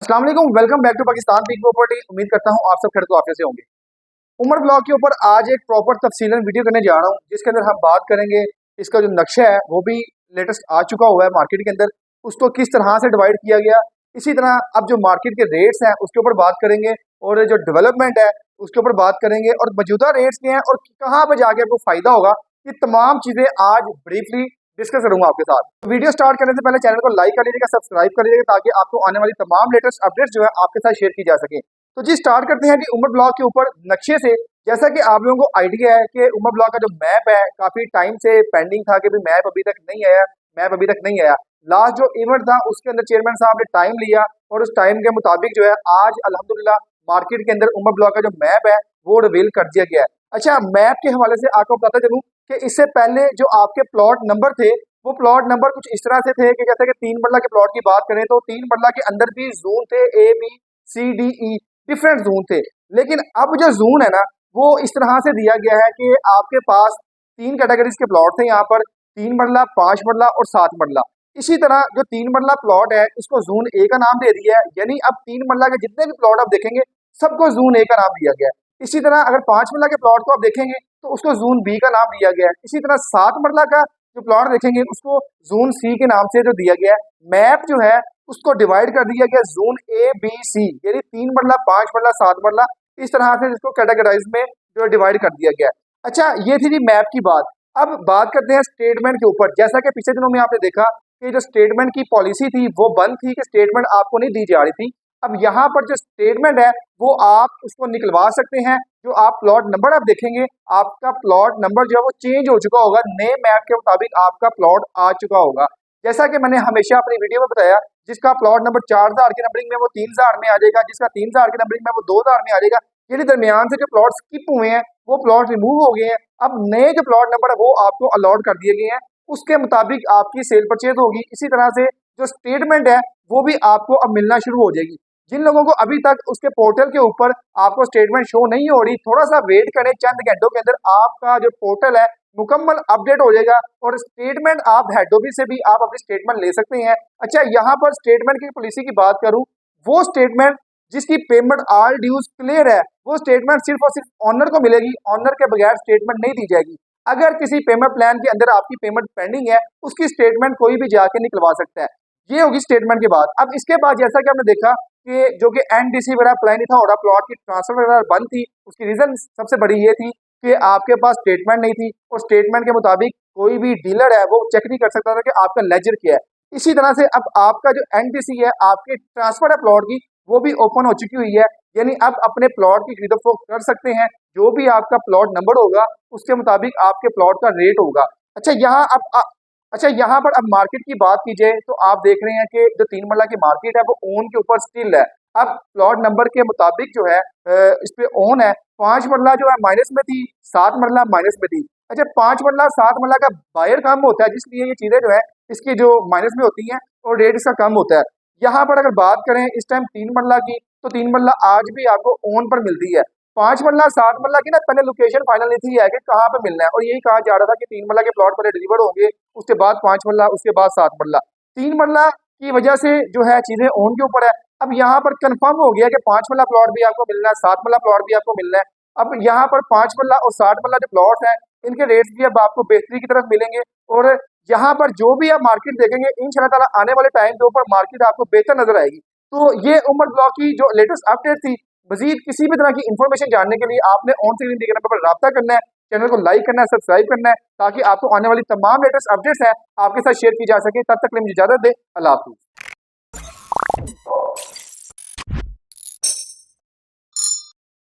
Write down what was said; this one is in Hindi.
अस्सलाम वालेकुम, welcome back to Pakistan Big Property. उम्मीद करता हूँ आप सब खैर तो आफियत से होंगे। उमर ब्लॉक के ऊपर आज एक प्रॉपर तफसीलन वीडियो करने जा रहा हूँ, जिसके अंदर हम बात करेंगे इसका जो नक्शा है वो भी लेटेस्ट आ चुका हुआ है मार्केट के अंदर, उसको किस तरह से डिवाइड किया गया। इसी तरह अब जो मार्केट के रेट्स हैं उसके ऊपर बात करेंगे, और जो डेवलपमेंट है उसके ऊपर बात करेंगे, और मौजूदा रेट्स क्या हैं और कहाँ पर जाके आपको फायदा होगा। ये तमाम चीजें आज ब्रीफली डिस्कस करूंगा आपके साथ। तो वीडियो स्टार्ट करने से पहले चैनल को लाइक कर लीजिएगा, सब्सक्राइब कर लीजिएगा, ताकि आपको आने वाली तमाम लेटेस्ट अपडेट्स जो है आपके साथ शेयर की जा सके। तो जी स्टार्ट करते हैं कि उमर ब्लॉक के ऊपर नक्शे से। जैसा कि आप लोगों को आइडिया है कि उमर ब्लॉक का जो मैप है काफी टाइम से पेंडिंग था कि मैप अभी तक नहीं आया, मैप अभी तक नहीं आया। लास्ट जो इवेंट था उसके अंदर चेयरमैन साहब ने टाइम लिया, और उस टाइम के मुताबिक जो है आज अल्हम्दुलिल्लाह मार्केट के अंदर उमर ब्लॉक का जो मैप है वो रिवील कर दिया गया है। अच्छा, मैप के हवाले से आपको बताते चलूं कि इससे पहले जो आपके प्लॉट नंबर थे वो प्लॉट नंबर कुछ इस तरह से थे कि जैसे कि 3 मरला के प्लॉट की बात करें तो 3 मरला के अंदर भी जोन थे A B C D E, different zone थे। लेकिन अब जो जोन है ना वो इस तरह से दिया गया है कि आपके पास 3 कैटेगरीज के प्लॉट थे यहाँ पर, 3 मरला, 5 मरला और 7 मरला। इसी तरह जो 3 मरला प्लॉट है उसको जोन ए का नाम दे दिया है, यानी अब 3 मरला के जितने भी प्लॉट आप देखेंगे सबको जोन ए का नाम दिया गया है। इसी तरह अगर 5 मरला के प्लॉट को आप देखेंगे तो उसको जोन बी का नाम दिया गया है। इसी तरह 7 मरला का जो प्लॉट देखेंगे उसको जोन सी के नाम से जो दिया गया है। मैप जो है उसको डिवाइड कर दिया गया जोन ए बी सी, यानी 3 मरला, 5 मरला, 7 मरला, इस तरह से इसको कैटेगराइज में जो डिवाइड कर दिया गया है। अच्छा, ये थी जी मैप की बात। अब बात करते हैं स्टेटमेंट के ऊपर। जैसा कि पिछले दिनों में आपने देखा कि जो स्टेटमेंट की पॉलिसी थी वो बंद थी कि स्टेटमेंट आपको नहीं दी जा रही थी। अब यहाँ पर जो स्टेटमेंट है वो आप उसको निकलवा सकते हैं। जो आप प्लॉट नंबर आप देखेंगे, आपका प्लॉट नंबर जो है वो चेंज हो चुका होगा, नए मैप के मुताबिक आपका प्लॉट आ चुका होगा। जैसा कि मैंने हमेशा अपनी वीडियो में बताया, जिसका प्लॉट नंबर 4000 की नंबरिंग में वो 3000 में आ जाएगा, जिसका 3000 की नंबरिंग में वो 2000 में आ जाएगा। यानी दरमियान से जो प्लॉट स्किप हुए हैं वो प्लॉट रिमूव हो गए हैं। अब नए जो प्लॉट नंबर है वो आपको अलॉट कर दिए गए हैं, उसके मुताबिक आपकी सेल परचेज होगी। इसी तरह से जो स्टेटमेंट है वो भी आपको अब मिलना शुरू हो जाएगी। जिन लोगों को अभी तक उसके पोर्टल के ऊपर आपको स्टेटमेंट शो नहीं हो रही, थोड़ा सा वेट करें, चंद घंटों के अंदर आपका जो पोर्टल है मुकम्मल अपडेट हो जाएगा, और स्टेटमेंट आप हेड ऑफिस से भी आप अपनी स्टेटमेंट ले सकते हैं। अच्छा, यहाँ पर स्टेटमेंट की पॉलिसी की बात करूं, वो स्टेटमेंट जिसकी पेमेंट ऑल ड्यूज क्लियर है वो स्टेटमेंट सिर्फ और सिर्फ ऑनर को मिलेगी, ऑनर के बगैर स्टेटमेंट नहीं दी जाएगी। अगर किसी पेमेंट प्लान के अंदर आपकी पेमेंट पेंडिंग है उसकी स्टेटमेंट कोई भी जाके निकलवा सकता है। ये होगी स्टेटमेंट की बात। अब इसके बाद जैसा कि हमने देखा कि जो कि एनडीसी वगैरह अप्लाई नहीं था हो रहा, प्लॉट की ट्रांसफर वगैरह बंद थी, उसकी रीजन सबसे बड़ी ये थी कि आपके पास स्टेटमेंट नहीं थी, और स्टेटमेंट के मुताबिक कोई भी डीलर है वो चेक नहीं कर सकता था कि आपका लेजर क्या है। इसी तरह से अब आपका जो एनडीसी है, आपके ट्रांसफर है प्लॉट की, वो भी ओपन हो चुकी हुई है। यानी अब अपने प्लॉट की खरीदो फरोख्त कर सकते हैं। जो भी आपका प्लॉट नंबर होगा उसके मुताबिक आपके प्लॉट का रेट होगा। अच्छा, यहाँ पर अब मार्केट की बात की जाए तो आप देख रहे हैं कि जो 3 मरला की मार्केट है वो ओन के ऊपर स्टिल है। अब प्लॉट नंबर के मुताबिक जो है इस पे ओन है। 5 मरला जो है माइनस में थी, 7 मरला माइनस में थी। अच्छा, 5 मरला 7 मरला का बायर कम होता है, जिसलिए ये चीजें जो है इसकी जो माइनस में होती हैं और रेट इसका कम होता है। यहाँ पर अगर बात करें इस टाइम 3 मरला की, तो 3 मरला आज भी आपको ओन पर मिलती है। 5 मरला 7 मरला की ना पहले लोकेशन फाइनल नहीं थी है कि कहाँ पे मिलना है, और यही कहा जा रहा था कि 3 मरला के प्लॉट पहले डिलीवर होंगे, उसके बाद 5 मरला, उसके बाद 7 मरला। 3 मरला की वजह से जो है चीजें ओन के ऊपर है। अब यहाँ पर कंफर्म हो गया कि 5 मरला प्लॉट भी आपको मिलना है, 7 मरला प्लॉट भी आपको मिलना है। अब यहाँ पर 5 मरला और 7 मरला जो प्लॉट है इनके रेट्स भी अब आपको बेहतरी की तरफ मिलेंगे, और यहाँ पर जो भी आप मार्केट देखेंगे इंशाल्लाह ताला आने वाले टाइम के ऊपर मार्केट आपको बेहतर नजर आएगी। तो ये उमर ब्लॉक की जो लेटेस्ट अपडेट थी। मजीद किसी भी तरह की इन्फॉर्मेशन जानने के लिए आपने ऑन स्क्रीन दिखे नंबर पर रब्ता करना है, चैनल को लाइक करना है, सब्सक्राइब करना है, ताकि आपको आने वाली तमाम लेटेस्ट अपडेट्स है आपके साथ शेयर की जा सके। तब तक के लिए मुझे इजाजत दे, अल्लाह हाफिज़।